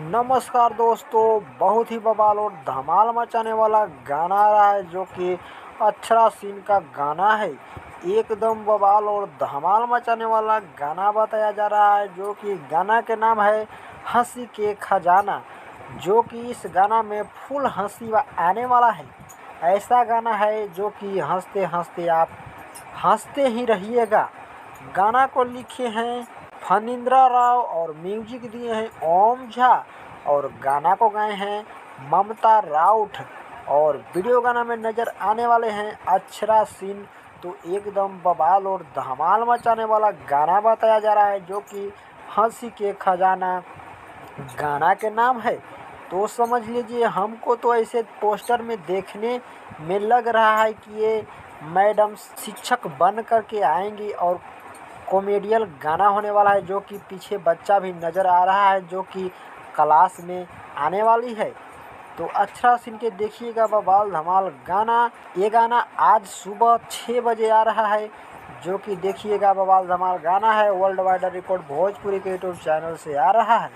नमस्कार दोस्तों, बहुत ही बवाल और धमाल मचाने वाला गाना आ रहा है जो कि अक्षरा सिंह का गाना है। एकदम बवाल और धमाल मचाने वाला गाना बताया जा रहा है जो कि गाना के नाम है हंसी के खजाना। जो कि इस गाना में फुल हंसी आने वाला है। ऐसा गाना है जो कि हंसते हंसते आप हंसते ही रहिएगा। गाना को लिखे हैं फणींद्र राव और म्यूजिक दिए हैं ओम झा और गाना को गाए हैं ममता राउत और वीडियो गाना में नज़र आने वाले हैं अक्षरा सिंह। तो एकदम बवाल और धमाल मचाने वाला गाना बताया जा रहा है जो कि हंसी के खजाना गाना के नाम है। तो समझ लीजिए, हमको तो ऐसे पोस्टर में देखने में लग रहा है कि ये मैडम शिक्षक बन करके आएंगी और कॉमेडियल गाना होने वाला है जो कि पीछे बच्चा भी नज़र आ रहा है जो कि क्लास में आने वाली है। तो अक्षरा सिंह के देखिएगा बवाल धमाल गाना। ये गाना आज सुबह 6 बजे आ रहा है जो कि देखिएगा बवाल धमाल गाना है। वर्ल्ड वाइड रिकॉर्ड भोजपुरी के यूट्यूब चैनल से आ रहा है।